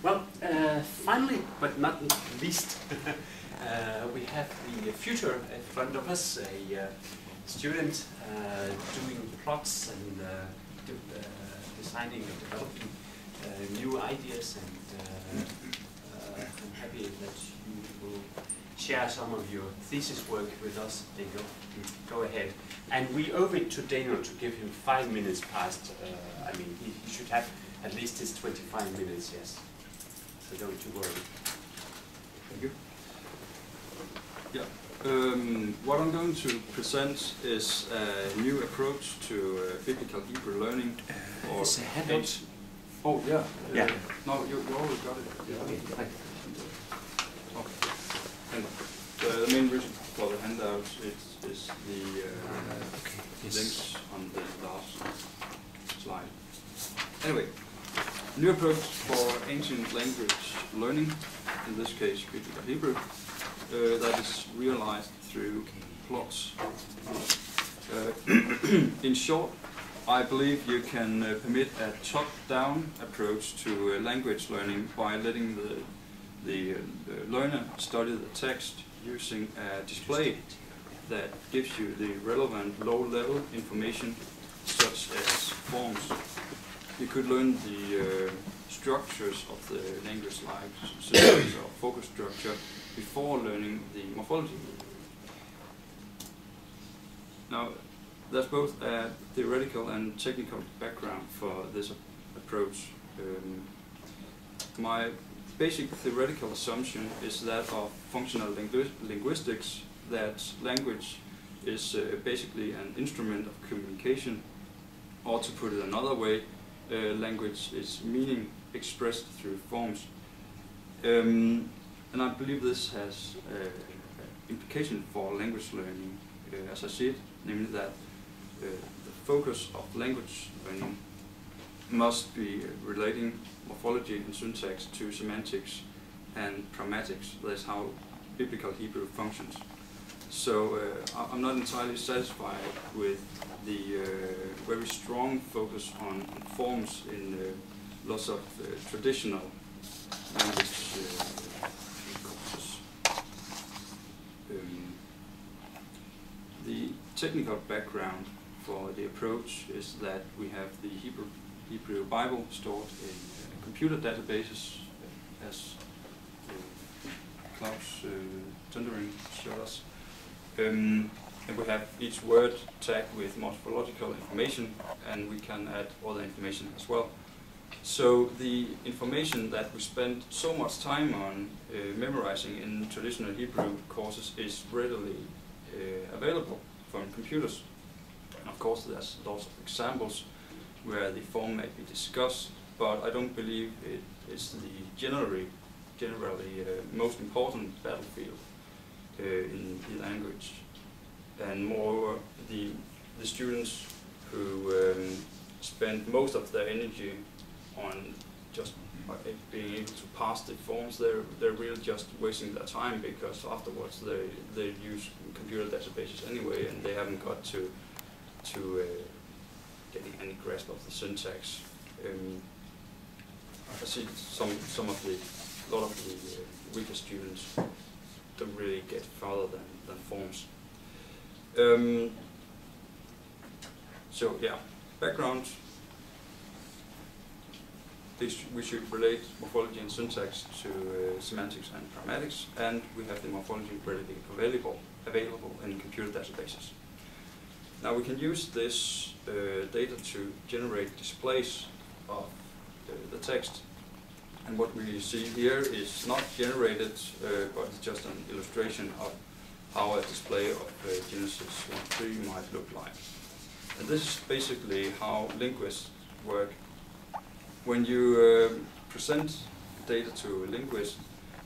Well, finally, but not least, we have the future in front of us, a student doing plots and designing and developing new ideas, and I'm happy that you will share some of your thesis work with us. Daniel, go ahead. And we owe it to Daniel to give him 5 minutes past. I mean, he should have at least his 25 minutes, yes. So don't you worry. Thank you. Yeah. What I'm going to present is a new approach to biblical Hebrew learning. It's a handout. Oh, yeah. Yeah. No, you already got it. Yeah. Okay. And the main reason for the handout is the links on the last slide. Anyway, new approach for ancient language learning, in this case biblical Hebrew, that is realized through plots. In short, I believe you can permit a top-down approach to language learning by letting the learner study the text using a display that gives you the relevant low-level information such as forms. You could learn the structures of the language like syntax or focus structure before learning the morphology. Now, there's both a theoretical and technical background for this approach. My basic theoretical assumption is that of functional linguistics, that language is basically an instrument of communication, or to put it another way, language is meaning expressed through forms. And I believe this has implication for language learning, as I see it, namely that the focus of language learning must be relating morphology and syntax to semantics and grammatics. That's how biblical Hebrew functions. So I'm not entirely satisfied with the very strong focus on forms in lots of traditional language courses. The technical background for the approach is that we have the Hebrew Bible stored in computer databases, as Klaus Tundering showed us. And we have each word tagged with morphological information, and we can add other information as well. So the information that we spend so much time on memorizing in traditional Hebrew courses is readily available from computers. And of course, there's lots of examples where the form may be discussed, but I don't believe it is the generally most important battlefield in the language. And moreover, the students who spend most of their energy on just being able to pass the forms, they're really just wasting their time, because afterwards they use computer databases anyway, and they haven't got to getting any grasp of the syntax. I see a lot of the weaker students don't really get further than forms. So yeah, background. We should relate morphology and syntax to semantics and grammatics, and we have the morphology readily available in computer databases. Now we can use this data to generate displays of the text, and what we see here is not generated, but it's just an illustration of how a display of Genesis 1:3 might look like. And this is basically how linguists work. When you present data to a linguist,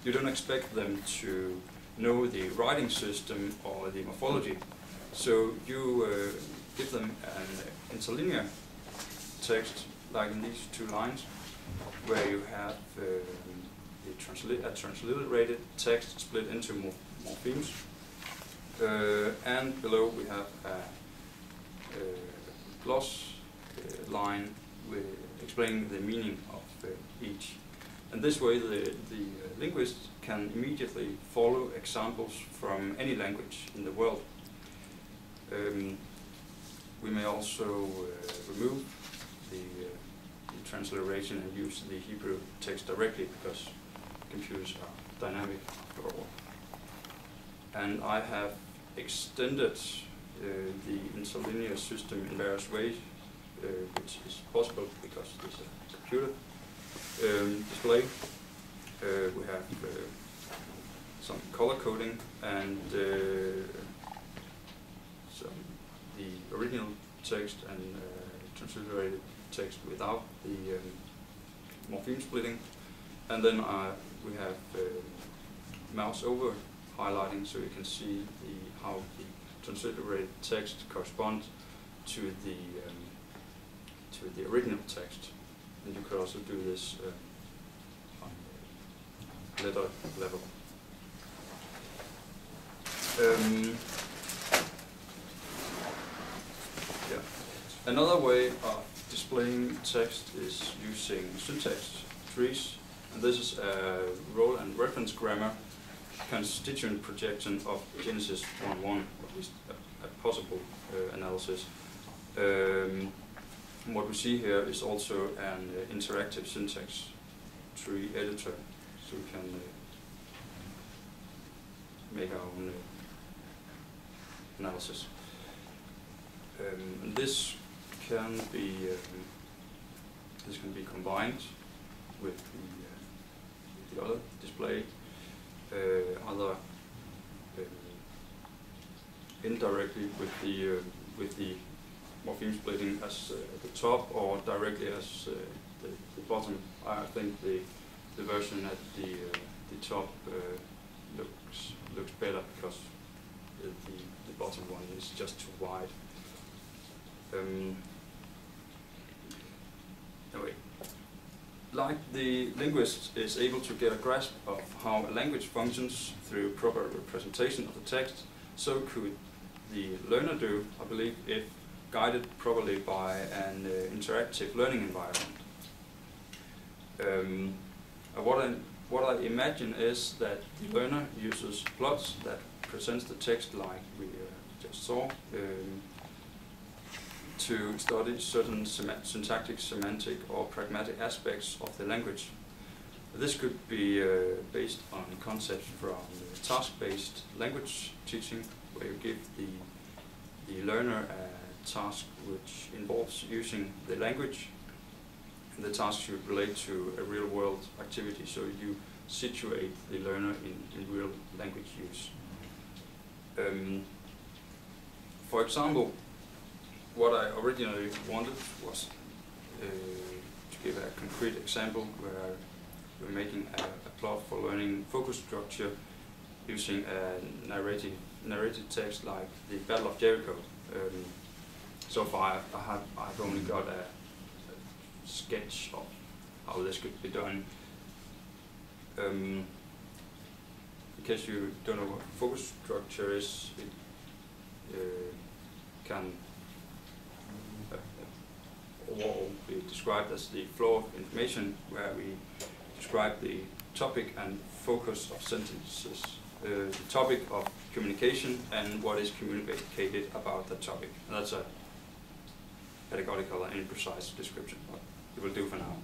you don't expect them to know the writing system or the morphology. So you give them an interlinear text, like in these 2 lines, where you have a transliterated text split into morphemes, and below we have a gloss line with explaining the meaning of each. And this way the linguist can immediately follow examples from any language in the world. We may also remove the transliteration and use the Hebrew text directly, because computers are dynamic after all. And I have extended the interlinear system in various ways, which is possible because it's a computer display. We have some color coding and the original text and transliterated text without the morpheme splitting. And then we have mouse over highlighting, so you can see how the transliterated text corresponds to the original text. And you could also do this on letter level. Yeah. Another way of displaying text is using syntax trees, and this is a role and reference grammar constituent projection of Genesis 1.1, or at least a possible analysis. What we see here is also an interactive syntax tree editor, so we can make our own analysis. And this can be combined with the other display, either indirectly with the morpheme splitting as at the top, or directly as the bottom. I think the version at the top looks better, because the bottom one is just too wide. Anyway, like the linguist is able to get a grasp of how a language functions through proper representation of the text, so could the learner do, I believe, if guided properly by an interactive learning environment. What I imagine is that the learner uses plots that presents the text like we just saw, to study certain syntactic, semantic, or pragmatic aspects of the language. This could be based on concepts from task-based language teaching, where you give the learner a task which involves using the language, and the task should relate to a real-world activity, so you situate the learner in real language use. For example, what I originally wanted was to give a concrete example where we're making a plot for learning focus structure using a narrated text like the Battle of Jericho. So far I've only got a sketch of how this could be done. In case you don't know what focus structure is, it can overall be described as the flow of information, where we describe the topic and focus of sentences, the topic of communication and what is communicated about the topic. And that's a pedagogical and imprecise description, but it will do for now.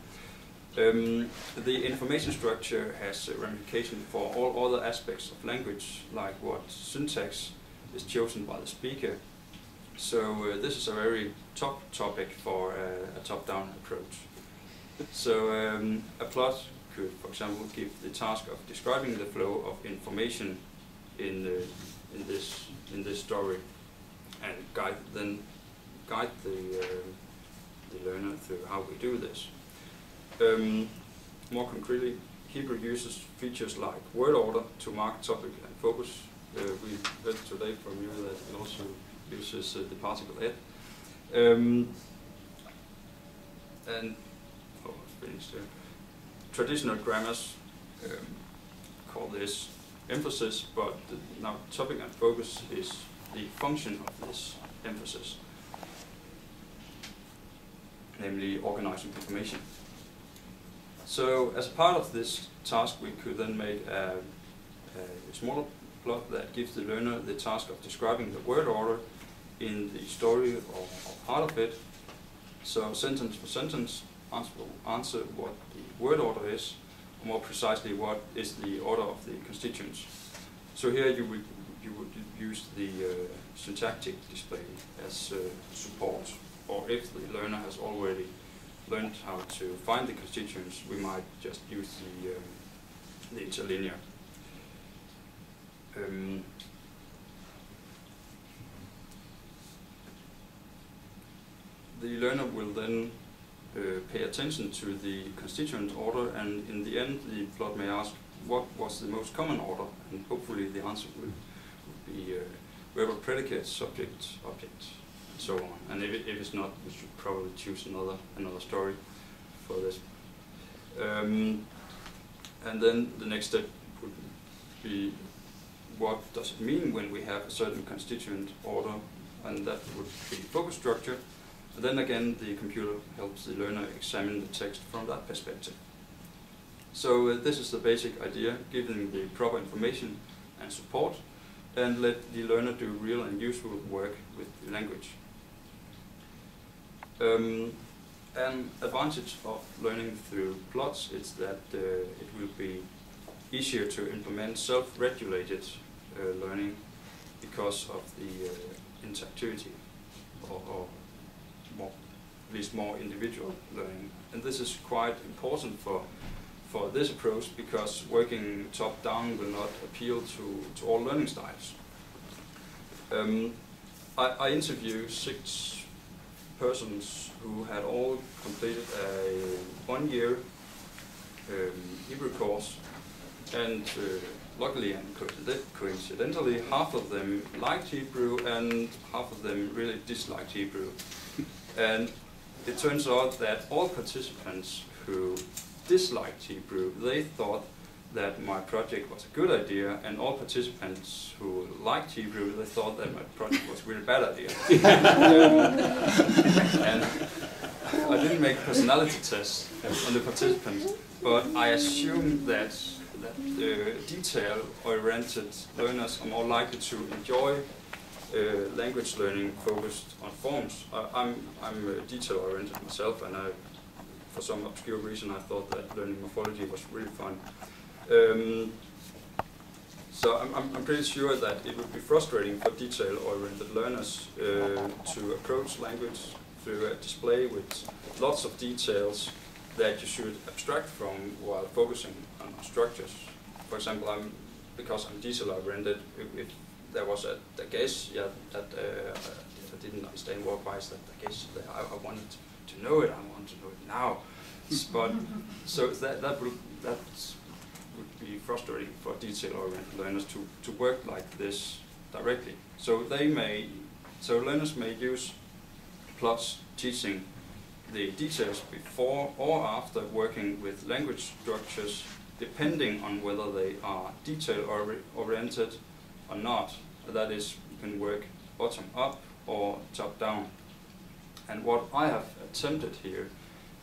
The information structure has a ramification for all other aspects of language, like what syntax is chosen by the speaker. So this is a very top topic for a top-down approach. So a plot could, for example, give the task of describing the flow of information in this story, and guide the learner through how we do this. More concretely, Hebrew uses features like word order to mark topic and focus. We heard today from you that it also uses the particle et. And finished. Traditional grammars call this emphasis, but now topic and focus is the function of this emphasis, namely organizing information. So as a part of this task, we could then make a smaller plot that gives the learner the task of describing the word order in the story or part of it. So sentence for sentence, answer what the word order is, or more precisely what is the order of the constituents. So here you would use the syntactic display as support, or if the learner has already learned how to find the constituents, we might just use the interlinear. The learner will then pay attention to the constituent order, and in the end the plot may ask what was the most common order, and hopefully the answer would be verbal predicate, subject, object, and so on. And if it's not, we should probably choose another story for this. And then the next step would be, what does it mean when we have a certain constituent order, and that would be focus structure. And then again, the computer helps the learner examine the text from that perspective. So this is the basic idea, giving the proper information and support, and let the learner do real and useful work with the language. An advantage of learning through plots is that it will be easier to implement self-regulated learning because of the interactivity, or more, at least more individual learning. And this is quite important for this approach, because working top-down will not appeal to all learning styles. I interviewed 6 persons who had all completed a 1-year Hebrew course, and luckily and coincidentally, half of them liked Hebrew and half of them really disliked Hebrew. And it turns out that all participants who disliked Hebrew, they thought that my project was a good idea, and all participants who liked Hebrew, they thought that my project was a really bad idea. And I didn't make personality tests on the participants, but I assume that detail-oriented learners are more likely to enjoy language learning focused on forms. I'm detail-oriented myself, and for some obscure reason I thought that learning morphology was really fun. So I'm pretty sure that it would be frustrating for detail-oriented learners to approach language through a display with lots of details that you should abstract from while focusing on structures. For example, because I'm detail-oriented, if there was a guess, yeah, that I didn't understand why is that the guess. I wanted to know it. I want to know it now. But so that would be frustrating for detail-oriented learners to work like this directly. So learners may use plots teaching the details before or after working with language structures, depending on whether they are detail-oriented or not. That is, you can work bottom-up or top-down. And what I have attempted here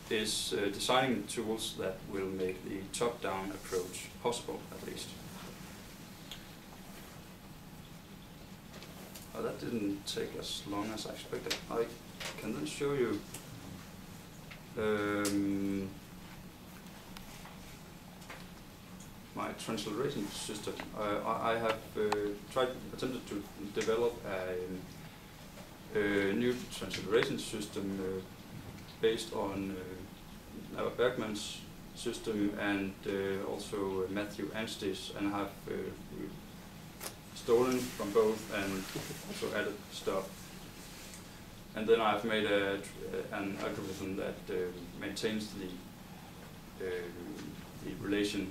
is designing tools that will make the top-down approach possible, at least. Oh, that didn't take as long as I expected. I can then show you my transliteration system. I have attempted to develop a new transliteration system based on Noah Bergman's system and also Matthew Anstey's, and have stolen from both and also added stuff. And then I've made an algorithm that maintains the relation